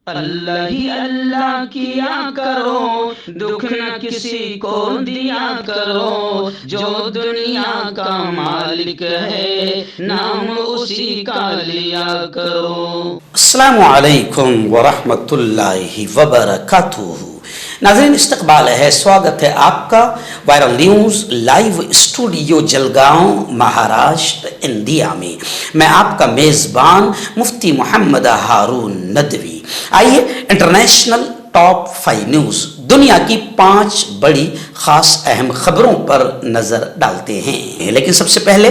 اللہ ہی اللہ کیا کرو، دکھ نہ کسی کو دیا کرو، جو دنیا کا مالک ہے نام اسی کا لیا کرو۔ السلام علیکم ورحمۃ اللہ وبرکاتہ۔ ناظرین، استقبال ہے، سواگت ہے آپ کا viral news live studio Jalgaon, Maharashtra, India میں۔ میں آپ کا میزبان مفتی محمد ہارون ندوی۔ آئیے انٹرنیشنل ٹاپ 5 نیوز، دنیا کی 5 بڑی خاص اہم خبروں پر نظر ڈالتے ہیں۔ لیکن سب سے پہلے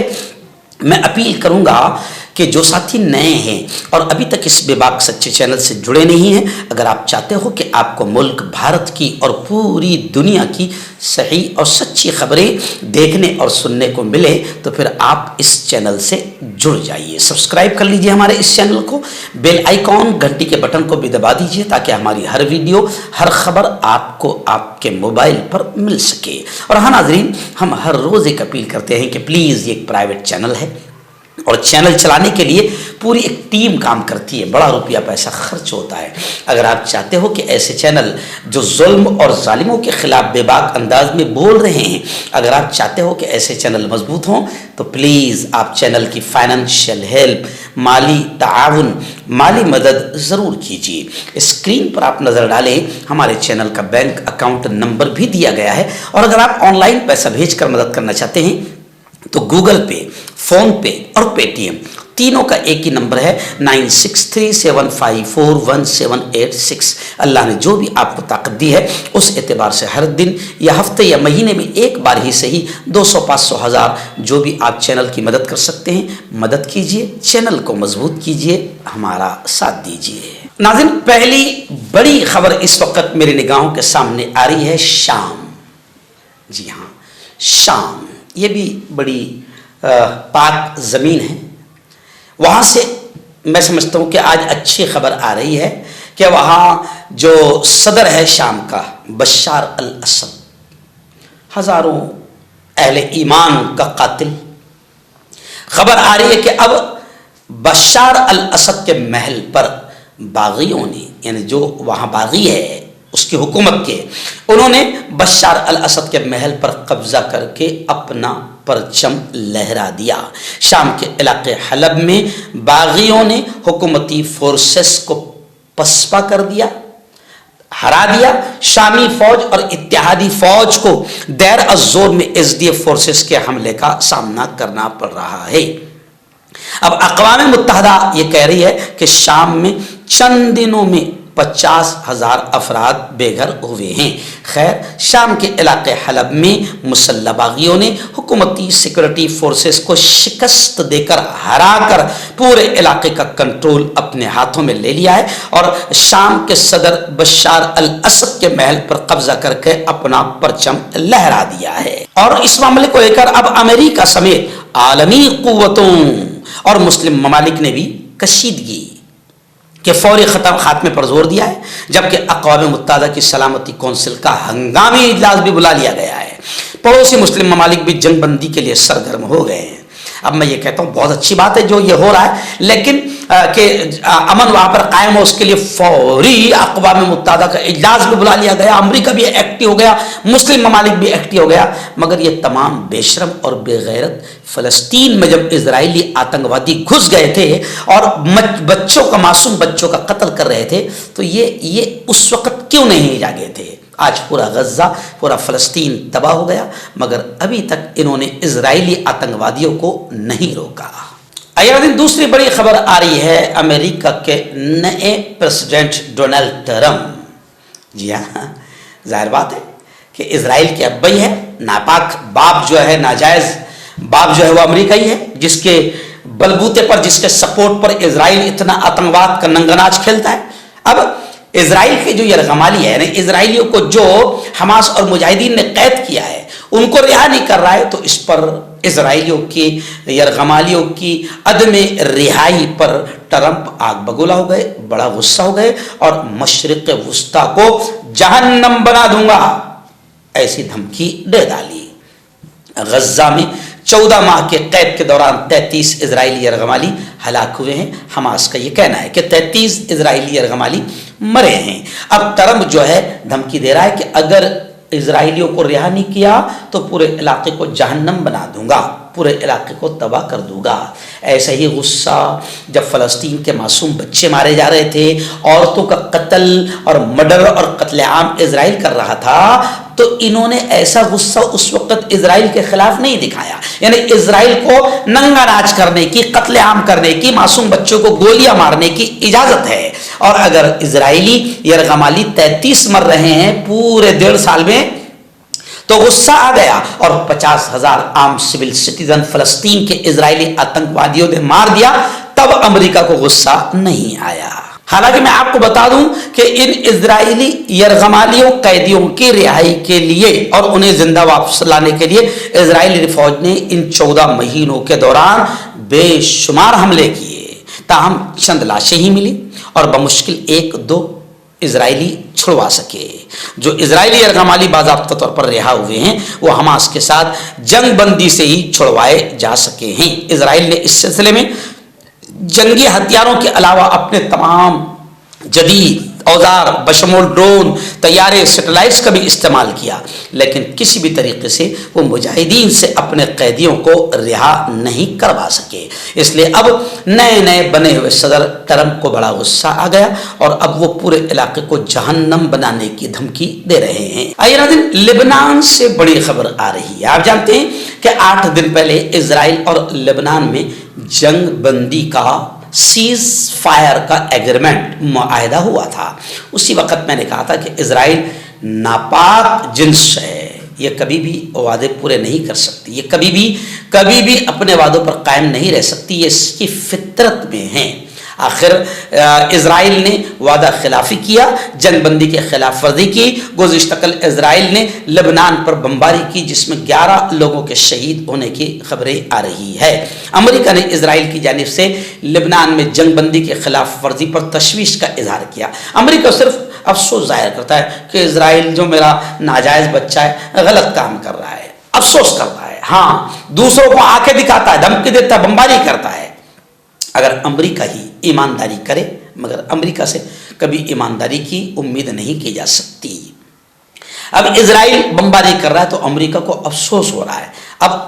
میں اپیل کروں گا کہ جو ساتھی نئے ہیں اور ابھی تک اس بے باک سچے چینل سے جڑے نہیں ہیں، اگر آپ چاہتے ہو کہ آپ کو ملک بھارت کی اور پوری دنیا کی صحیح اور سچی خبریں دیکھنے اور سننے کو ملے تو پھر آپ اس چینل سے جڑ جائیے۔ سبسکرائب کر لیجئے ہمارے اس چینل کو، بیل آئیکن گھنٹی کے بٹن کو بھی دبا دیجئے تاکہ ہماری ہر ویڈیو، ہر خبر آپ کو آپ کے موبائل پر مل سکے۔ اور ہاں ناظرین، ہم ہر روز ایک اپیل کرتے ہیں کہ پلیز یہ ایک پرائیویٹ چینل ہے اور چینل چلانے کے لیے پوری ایک ٹیم کام کرتی ہے، بڑا روپیہ پیسہ خرچ ہوتا ہے۔ اگر آپ چاہتے ہو کہ ایسے چینل جو ظلم اور ظالموں کے خلاف بے باک انداز میں بول رہے ہیں، اگر آپ چاہتے ہو کہ ایسے چینل مضبوط ہوں تو پلیز آپ چینل کی فائنینشیل ہیلپ، مالی تعاون، مالی مدد ضرور کیجیے۔ اسکرین پر آپ نظر ڈالیں، ہمارے چینل کا بینک اکاؤنٹ نمبر بھی دیا گیا ہے، اور اگر آپ آن لائن پیسہ بھیج کر مدد کرنا چاہتے ہیں تو گوگل پے، فون پے اور پے ٹی ایم تینوں کا ایک ہی نمبر ہے 9637541786۔ اللہ نے جو بھی آپ کو طاقت دی ہے اس اعتبار سے ہر دن یا ہفتے یا مہینے میں ایک بار ہی صحیح 200، 500، 1000 جو بھی آپ چینل کی مدد کر سکتے ہیں مدد کیجئے، چینل کو مضبوط کیجئے، ہمارا ساتھ دیجئے۔ ناظرین، پہلی بڑی خبر اس وقت میری نگاہوں کے سامنے آ رہی ہے شام۔ جی ہاں، شام یہ بھی بڑی پاک زمین ہے۔ وہاں سے میں سمجھتا ہوں کہ آج اچھی خبر آ رہی ہے کہ وہاں جو صدر ہے شام کا، بشار الاسد، ہزاروں اہل ایمان کا قاتل، خبر آ رہی ہے کہ اب بشار الاسد کے محل پر باغیوں نے، یعنی جو وہاں باغی ہے اس کی حکومت کے، انہوں نے بشار الاسد کے محل پر قبضہ کر کے اپنا پرچم لہرا دیا۔ شام کے علاقے حلب میں باغیوں نے حکومتی فورسز کو پسپا کر دیا، ہرا دیا۔ شامی فوج اور اتحادی فوج کو دیر الزور میں ایس ڈی ایف فورسز کے حملے کا سامنا کرنا پڑ رہا ہے۔ اب اقوام متحدہ یہ کہہ رہی ہے کہ شام میں چند دنوں میں 50,000 افراد بے گھر ہوئے ہیں۔ خیر، شام کے علاقے حلب میں مسلح باغیوں نے حکومتی سیکورٹی فورسز کو شکست دے کر ہرا کر پورے علاقے کا کنٹرول اپنے ہاتھوں میں لے لیا ہے اور شام کے صدر بشار الاسد کے محل پر قبضہ کر کے اپنا پرچم لہرا دیا ہے۔ اور اس معاملے کو لے کر اب امریکہ سمیت عالمی قوتوں اور مسلم ممالک نے بھی کشیدگی کہ فوری خاتمے پر زور دیا ہے، جبکہ اقوام متحدہ کی سلامتی کونسل کا ہنگامی اجلاس بھی بلا لیا گیا ہے۔ پڑوسی مسلم ممالک بھی جنگ بندی کے لیے سرگرم ہو گئے ہیں۔ اب میں یہ کہتا ہوں بہت اچھی بات ہے جو یہ ہو رہا ہے، لیکن کہ امن وہاں پر قائم ہو اس کے لیے فوری اقوام متحدہ کا اجلاس بھی بلا لیا گیا، امریکہ بھی ایکٹیو ہو گیا، مسلم ممالک بھی ایکٹیو ہو گیا، مگر یہ تمام بے شرم اور بے غیرت فلسطین میں جب اسرائیلی آتنکوادی گھس گئے تھے اور بچوں کا، معصوم بچوں کا قتل کر رہے تھے تو یہ اس وقت کیوں نہیں جاگے تھے؟ آج پورا غزہ، پورا فلسطین تباہ ہو گیا، مگر ابھی تک انہوں نے اسرائیلی آتنکوادیوں کو نہیں روکا۔ دوسری بڑی خبر آ رہی ہے امریکہ کے نئے پریزیڈنٹ ڈونلڈ ٹرمپ۔ جی ہاں، ظاہر بات ہے کہ اسرائیل کے ابائی ہے، ناپاک باپ جو ہے، ناجائز باپ جو ہے وہ امریکہ ہی ہے، جس کے بلبوتے پر، جس کے سپورٹ پر اسرائیل اتنا آتنکواد کا ننگا ناچ کھیلتا ہے۔ اب اسرائیل کے جو یرغمالی ہے، یعنی اسرائیلیوں کو جو حماس اور مجاہدین نے قید کیا ہے ان کو رہا نہیں کر رہا ہے، تو اس پر اسرائیلیوں کی، یرغمالیوں کی عدم رہائی پر ٹرمپ آگ بگولا ہو گئے، بڑا غصہ ہو گئے اور مشرق وسطیٰ کو جہنم بنا دوں گا ایسی دھمکی دے ڈالی۔ غزہ میں 14 ماہ کے قید کے دوران 33 اسرائیلی یرغمالی ہلاک ہوئے ہیں۔ حماس کا یہ کہنا ہے کہ 33 اسرائیلی یرغمالی مرے ہیں۔ اب ٹرمپ جو ہے دھمکی دے رہا ہے کہ اگر اسرائیلیوں کو رہا نہیں کیا تو پورے علاقے کو جہنم بنا دوں گا، پورے علاقے کو تباہ کر دوں گا۔ ایسا ہی غصہ جب فلسطین کے معصوم بچے مارے جا رہے تھے، عورتوں کا قتل اور مرڈر اور قتل عام اسرائیل کر رہا تھا، تو انہوں نے ایسا غصہ اس وقت اسرائیل کے خلاف نہیں دکھایا۔ یعنی اسرائیل کو ننگا ناچ کرنے کی، قتل عام کرنے کی، معصوم بچوں کو گولیاں مارنے کی اجازت ہے، اور اگر اسرائیلی یرغمالی 33 مر رہے ہیں پورے 1.5 سال میں تو غصہ آ گیا، اور 50,000 عام سول سٹیزن فلسطین کے اسرائیلی آتنکوادیوں نے مار دیا، تب امریکہ کو غصہ نہیں آیا۔ حالانکہ میں آپ کو بتا دوں کہ ان اسرائیلی یرغمالیوں قیدیوں کی رہائی کے لیے اور انہیں زندہ واپس لانے کے لیے اسرائیلی فوج نے ان 14 مہینوں کے دوران بے شمار حملے کیے، تاہم چند لاشیں ہی ملی اور بمشکل 1-2 اسرائیلی چھڑوا سکے۔ جو اسرائیلی یرغمالی باضابطہ طور پر رہا ہوئے ہیں وہ حماس کے ساتھ جنگ بندی سے ہی چھڑوائے جا سکے ہیں۔ اسرائیل نے اس سلسلے میں جنگی ہتھیاروں کے علاوہ اپنے تمام جدید اوزار بشمول ڈرون، طیارے، سیٹلائٹس کا بھی استعمال کیا، لیکن کسی بھی طریقے سے وہ مجاہدین سے اپنے قیدیوں کو رہا نہیں کروا سکے۔ اس لیے اب نئے بنے ہوئے صدر ٹرمپ کو بڑا غصہ آ گیا اور اب وہ پورے علاقے کو جہنم بنانے کی دھمکی دے رہے ہیں۔ آئیے ناظرین، لبنان سے بڑی خبر آ رہی ہے۔ آپ جانتے ہیں کہ 8 دن پہلے اسرائیل اور لبنان میں جنگ بندی کا سیز فائر کا ایگریمنٹ معاہدہ ہوا تھا۔ اسی وقت میں نے کہا تھا کہ اسرائیل ناپاک جنس ہے، یہ کبھی بھی وعدے پورے نہیں کر سکتی، یہ کبھی بھی اپنے وعدوں پر قائم نہیں رہ سکتی، یہ اس کی فطرت میں ہے۔ آخر اسرائیل نے وعدہ خلافی کیا، جنگ بندی کے خلاف ورزی کی۔ گزشتہ کل اسرائیل نے لبنان پر بمباری کی جس میں 11 لوگوں کے شہید ہونے کی خبریں آ رہی ہے۔ امریکہ نے اسرائیل کی جانب سے لبنان میں جنگ بندی کے خلاف ورزی پر تشویش کا اظہار کیا۔ امریکہ صرف افسوس ظاہر کرتا ہے کہ اسرائیل جو میرا ناجائز بچہ ہے غلط کام کر رہا ہے، افسوس کرتا ہے، ہاں دوسروں کو آنکھیں دکھاتا ہے، دھمکی دیتا ہے، بمباری کرتا ہے۔ اگر امریکہ ہی ایمانداری کرے، مگر امریکہ سے کبھی ایمانداری کی امید نہیں کی جا سکتی۔ اب اسرائیل بمباری کر رہا ہے تو امریکہ کو افسوس ہو رہا ہے، اب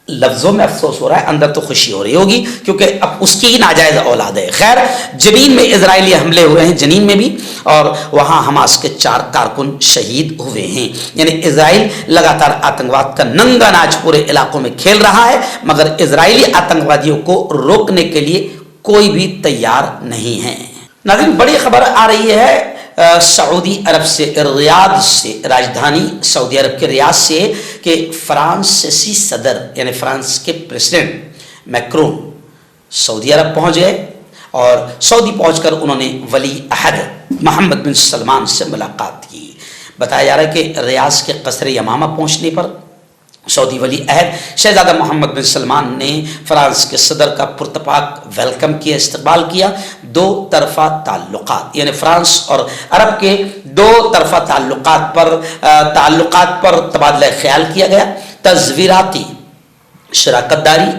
لفظوں میں افسوس ہو رہا ہے، اندر تو خوشی ہو رہی ہوگی کیونکہ اب اس کی ہی ناجائز اولاد ہے۔ خیر، جنین میں اسرائیلی حملے ہوئے ہیں، جنین میں بھی، اور وہاں حماس کے 4 کارکن شہید ہوئے ہیں۔ یعنی اسرائیل لگاتار آتنکواد کا ننگا ناچ پورے علاقوں میں کھیل رہا ہے، مگر اسرائیلی آتنکوادیوں کو روکنے کے لیے کوئی بھی تیار نہیں ہے۔ ناظرین، بڑی خبر آ رہی ہے سعودی عرب سے، ریاض سے، راجدھانی سعودی عرب کے ریاض سے، کہ فرانسیسی صدر یعنی فرانس کے پریزیڈنٹ میکرون سعودی عرب پہنچ گئے، اور سعودی پہنچ کر انہوں نے ولی عہد محمد بن سلمان سے ملاقات کی۔ بتایا جا رہا ہے کہ ریاض کے قصر یمامہ پہنچنے پر سعودی ولی عہد شہزادہ محمد بن سلمان نے فرانس کے صدر کا پرتپاک ویلکم کیا، استقبال کیا۔ 2 طرفہ تعلقات یعنی فرانس اور عرب کے 2 طرفہ تعلقات پر تبادلہ خیال کیا گیا۔ تزویراتی شراکت داری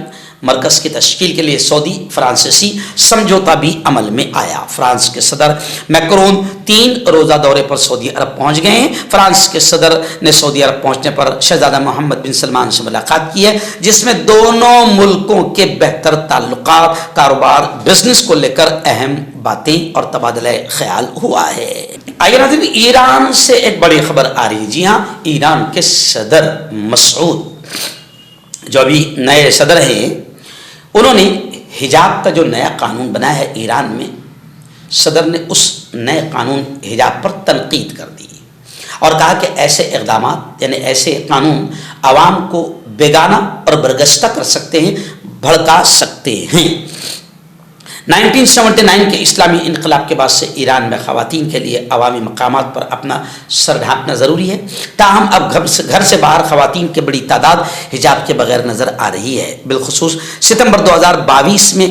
مرکز کی تشکیل کے لیے سعودی فرانسیسی سمجھوتا بھی عمل میں آیا۔ فرانس کے صدر میکرون 3 روزہ دورے پر سعودی عرب پہنچ گئے ہیں۔ فرانس کے صدر نے سعودی عرب پہنچنے پر شہزادہ محمد بن سلمان سے ملاقات کی ہے، جس میں دونوں ملکوں کے بہتر تعلقات، کاروبار، بزنس کو لے کر اہم باتیں اور تبادلہ خیال ہوا ہے۔ آئیے ناظرین، ایران سے ایک بڑی خبر آ رہی ہے۔ جی ہاں، ایران کے صدر مسعود جو ابھی نئے صدر ہیں، انہوں نے حجاب کا جو نیا قانون بنا ہے ایران میں، صدر نے اس نئے قانون حجاب پر تنقید کر دی اور کہا کہ ایسے اقدامات یعنی ایسے قانون عوام کو بیگانہ اور برگشتہ کر سکتے ہیں، بھڑکا سکتے ہیں۔ 1979 کے اسلامی انقلاب کے بعد سے ایران میں خواتین کے لیے عوامی مقامات پر اپنا سر ڈھانپنا ضروری ہے، تاہم اب گھر سے باہر خواتین کی بڑی تعداد حجاب کے بغیر نظر آ رہی ہے۔ بالخصوص ستمبر 2022 میں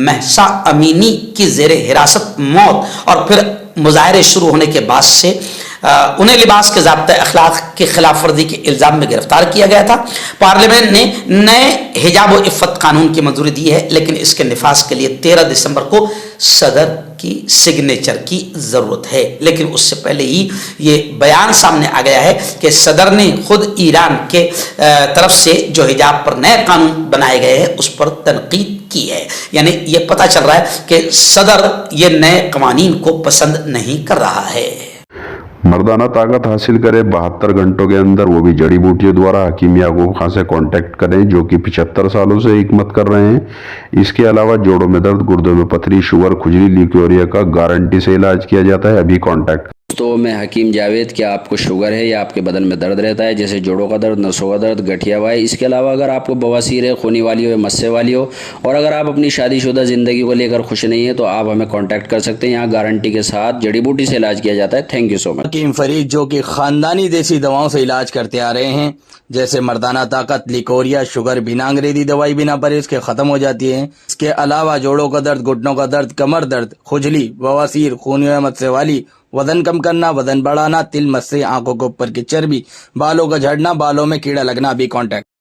مہسا امینی کی زیر حراست موت اور پھر مظاہرے شروع ہونے کے بعد سے انہیں لباس کے ضابطۂ اخلاق کی خلاف ورزی کے الزام میں گرفتار کیا گیا تھا۔ پارلیمنٹ نے نئے حجاب و عفت قانون کی منظوری دی ہے، لیکن اس کے نفاذ کے لیے 13 دسمبر کو صدر کی سگنیچر کی ضرورت ہے. لیکن اس سے پہلے ہی یہ بیان سامنے آ گیا ہے کہ صدر نے خود ایران کے طرف سے جو حجاب پر نئے قانون بنائے گئے ہیں اس پر تنقید کی ہے. یعنی یہ پتہ چل رہا ہے کہ صدر یہ نئے قوانین کو پسند نہیں کر رہا ہے. مردانہ طاقت حاصل کرے 72 گھنٹوں کے اندر، وہ بھی جڑی بوٹیوں دوارا. حکیم یعقوب خان سے کانٹیکٹ کریں جو کہ 75 سالوں سے حکمت کر رہے ہیں. اس کے علاوہ جوڑوں میں درد، گردوں میں پتھری، شوگر، کھجلی، لیکوریا کا گارنٹی سے علاج کیا جاتا ہے. ابھی کانٹیکٹ. تو میں حکیم جاوید، کیا آپ کو شوگر ہے یا آپ کے بدن میں درد رہتا ہے جیسے جوڑوں کا درد، نسوں کا درد، گٹھیا ہوا ہے؟ اس کے علاوہ اگر آپ کو بواسیر ہے، خونی والی ہو، مسے والی ہو، اور اگر آپ اپنی شادی شدہ زندگی کو لے کر خوش نہیں ہیں تو آپ ہمیں کانٹیکٹ کر سکتے ہیں. یہاں گارنٹی کے ساتھ جڑی بوٹی سے علاج کیا جاتا ہے. تھینک یو سو مچ. حکیم فرید جو کہ خاندانی دیسی دواؤں سے علاج کرتے آ رہے ہیں، جیسے مردانہ طاقت، لیکوریا، شوگر بنا انگریزی دوائی بنا پرہیز کے ختم ہو جاتی ہے. اس کے علاوہ جوڑوں کا درد، گھٹنوں کا درد، کمر درد، کھجلی، بواسیر، خونی مسے والی، وزن کم کرنا، وزن بڑھانا، تل مسے، آنکھوں کے اوپر کی چربی، بالوں کا جھڑنا، بالوں میں کیڑا لگنا. بھی کانٹیکٹ.